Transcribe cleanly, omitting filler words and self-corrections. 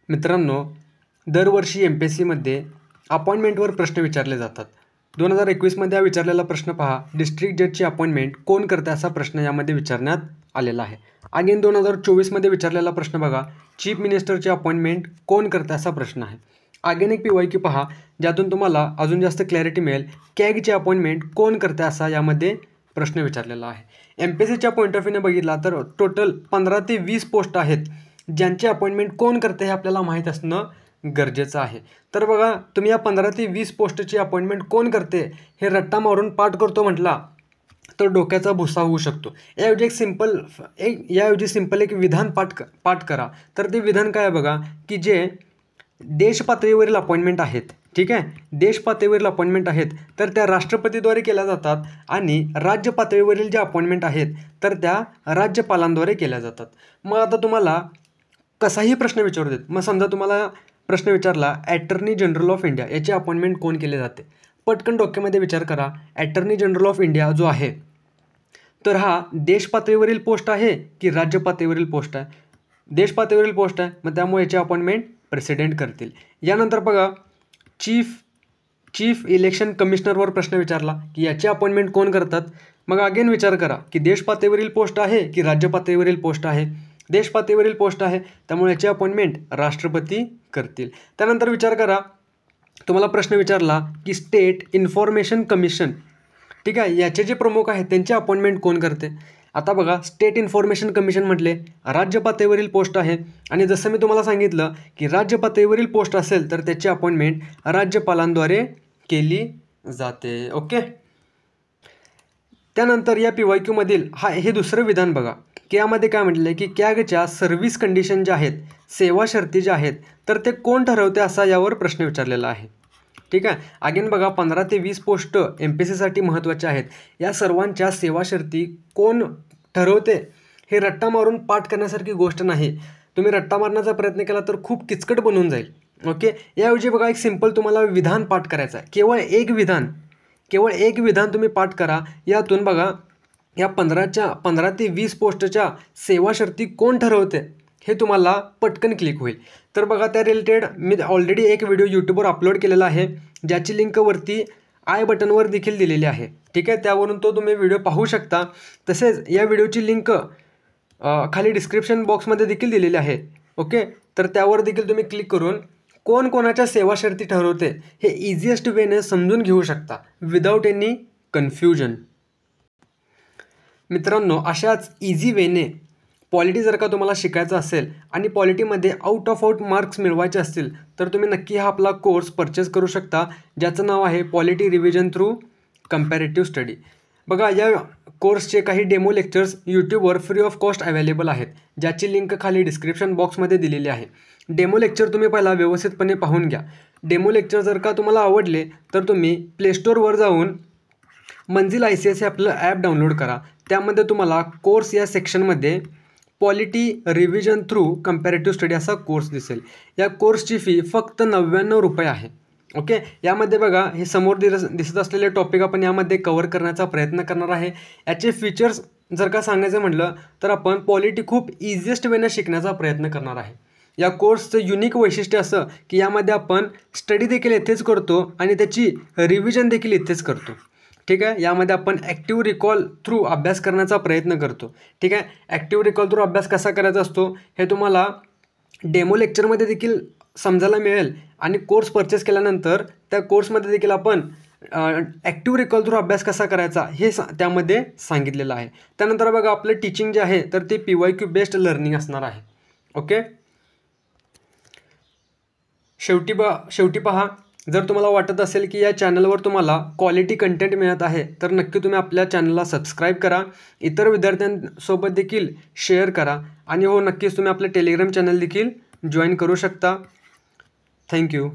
मित्रांनो, दरवर्षी MPSCमध्ये अपॉइंटमेंटवर प्रश्न विचारले जातात. 2021मध्ये हा विचारलेला प्रश्न पहा, डिस्ट्रिक्ट जजची अपॉइंटमेंट कोण करते असा प्रश्न यामध्ये विचारण्यात आलेला आहे. अगेन 2024मध्ये विचारलेला प्रश्न बघा, चीफ मिनिस्टरची अपॉइंटमेंट कोण करते असा प्रश्न आहे. अगेन एक PYQ पहा, ज्यातून तुम्हाला अजून जास्त क्लॅरिटी मिळेल. कॅगची अपॉइंटमेंट कोण करते असा यामध्ये प्रश्न विचारलेला आहे. MPSCच्या पॉईंट ऑफ व्ह्यूने बघितला तर टोटल 15 ते 20 पोस्ट आहेत, ज्यांची अपॉइंटमेंट कोण करते हे आपल्याला माहीत असणं गरजेचं आहे. तर बघा, तुम्ही या 15 ते 20 पोस्टची अपॉइंटमेंट कोण करते हे रट्टा मारून पाठ करतो म्हटला तर डोक्याचा भुसा होऊ शकतो. याऐवजी सिंपल एक विधान पाठ करा. तर ते विधान काय आहे बघा, की जे देश पातळीवरील अपॉइंटमेंट आहेत, ठीक आहे, देश पातळीवरील अपॉइंटमेंट आहेत तर त्या राष्ट्रपतीद्वारे केल्या जातात आणि राज्य पातळीवरील ज्या अपॉइंटमेंट आहेत तर त्या राज्यपालांद्वारे केल्या जातात. मग आता तुम्हाला कसाही प्रश्न विचारू देत. मग समजा तुम्हाला प्रश्न विचारला, ॲटर्नी जनरल ऑफ इंडिया याची अपॉइंटमेंट कोण केले जाते. पटकन डोक्यामध्ये विचार करा, ॲटर्नी जनरल ऑफ इंडिया जो आहे तर हा देश पातळीवरील पोस्ट आहे की राज्य पातळीवरील पोस्ट आहे. देश पातळीवरील पोस्ट आहे, मग त्यामुळे याची अपॉइंटमेंट प्रेसिडेंट करतील. यानंतर बघा, चीफ इलेक्शन कमिशनरवर प्रश्न विचारला की याची अपॉइंटमेंट कोण करतात. मग अगेन विचार करा की देश पातळीवरील पोस्ट आहे की राज्य पातळीवरील पोस्ट आहे. देश पातळीवरील पोस्ट आहे, त्यामुळे याची अपॉइंटमेंट राष्ट्रपती करतील. त्यानंतर विचार करा, तुम्हाला प्रश्न विचारला की स्टेट इन्फॉर्मेशन कमिशन, ठीक आहे, याचे जे प्रमुख आहेत त्यांची अपॉइंटमेंट कोण करते. आता बघा, स्टेट इन्फॉर्मेशन कमिशन म्हटले राज्य पातळीवरील पोस्ट आहे आणि जसं मी तुम्हाला सांगितलं की राज्य पातळीवरील पोस्ट असेल तर त्याची अपॉइंटमेंट राज्यपालांद्वारे केली जाते. ओके. त्यानंतर या PYQ मधील हे दुसरं विधान बघा, की यामध्ये काय म्हटलं आहे की कॅगच्या सर्व्हिस कंडिशन ज्या आहेत, सेवा शर्ती ज्या आहेत तर ते कोण ठरवते असा यावर प्रश्न विचारलेला आहे. ठीक आहे. अगेन बघा, 15 ते 20 पोस्ट MPSCसाठी महत्त्वाच्या आहेत. या सर्वांच्या सेवा शर्ती कोण ठरवते हे रट्टा मारून पाठ करण्यासारखी गोष्ट नाही. तुम्ही रट्टा मारण्याचा प्रयत्न केला तर खूप किचकट बनून जाईल. ओके. याऐवजी बघा, एक सिंपल तुम्हाला विधान पाठ करायचं आहे. केवळ एक विधान तुम्ही पाठ करा. यातून बघा, या 15 ते 20 पोस्टच्या सेवा शर्ती कोण ठरवते हे तुम्हाला पटकन क्लिक होईल. तर बघा, त्या रिलेटेड मी ऑलरेडी एक व्हिडिओ यूट्यूबवर अपलोड केलेला आहे, ज्याची लिंक वरती आय बटनवर देखील दिलेली आहे. ठीक आहे, त्यावरून तो तुम्ही व्हिडिओ पाहू शकता. तसेच या व्हिडिओची लिंक खाली डिस्क्रिप्शन बॉक्समध्ये देखील दिलेली आहे. ओके. तर त्यावर देखील तुम्ही क्लिक करून कोण कोणाच्या सेवा शर्ती ठरवते हे इझिएस्ट वेने समजून घेऊ शकता, विदाऊट एनी कन्फ्युजन. मित्रांनो, अशाच इझी वेने पॉलिटी जर का तुम्हाला शिकायचं असेल आणि पॉलिटीमध्ये आउट ऑफ आउट मार्क्स मिळवायचे असतील तर तुम्ही नक्की हा आपला कोर्स परचेस करू शकता, ज्याचं नाव आहे polity revision through comparative study. बघा, या कोर्सचे काही डेमो लेक्चर्स यूट्यूबवर फ्री ऑफ कॉस्ट अवेलेबल आहेत, ज्याची लिंक खाली डिस्क्रिप्शन बॉक्समध्ये दिलेली आहे. डेमो लेक्चर तुम्ही पहिला व्यवस्थितपणे पाहून घ्या. डेमो लेक्चर जर का तुम्हाला आवडले तर तुम्ही प्लेस्टोरवर जाऊन मंजिल ICS हे आपलं ॲप डाउनलोड करा. त्यामध्ये तुम्हाला कोर्स या सेक्शनमध्ये polity revision through comparative study असा कोर्स दिसेल. या कोर्सची फी फक्त 99 रुपये आहे. ओके. यामध्ये बघा, हे समोर दिसत असलेले टॉपिक आपण यामध्ये कव्हर करण्याचा प्रयत्न करणार आहे. याचे फीचर्स जर का सांगायचं म्हटलं तर आपण पॉलिटी खूप इझिएस्ट वेने शिकण्याचा प्रयत्न करणार आहे. या कोर्सचं युनिक वैशिष्ट्य असं की यामध्ये आपण स्टडी देखील इथेच करतो आणि त्याची रिव्हिजन देखील इथेच करतो. ठीक आहे. यामध्ये आपण ॲक्टिव्ह रिकॉल थ्रू अभ्यास करण्याचा प्रयत्न करतो. ठीक आहे. ॲक्टिव्ह रिकॉल थ्रू अभ्यास कसा करायचा असतो हे तुम्हाला डेमो लेक्चरमध्ये देखील समजायला मिळेल आणि कोर्स परचेस केल्यानंतर त्या कोर्समध्ये देखील आपण ॲक्टिव्ह रिकॉल थ्रू अभ्यास कसा करायचा हे त्यामध्ये सांगितलेलं आहे. त्यानंतर बघा, आपलं टीचिंग जे आहे तर ते PYQ बेस्ड लर्निंग असणार आहे. ओके. शेवटी पहा, जर तुम्हाला वाटत असेल की या चॅनलवर तुम्हाला क्वालिटी कंटेंट मिळत आहे तर नक्की तुम्ही आपल्या चॅनलला सबस्क्राईब करा, इतर विद्यार्थ्यांसोबत देखील शेअर करा आणि हो, नक्कीच तुम्ही आपलं टेलिग्राम चॅनल देखील जॉईन करू शकता. थँक्यू.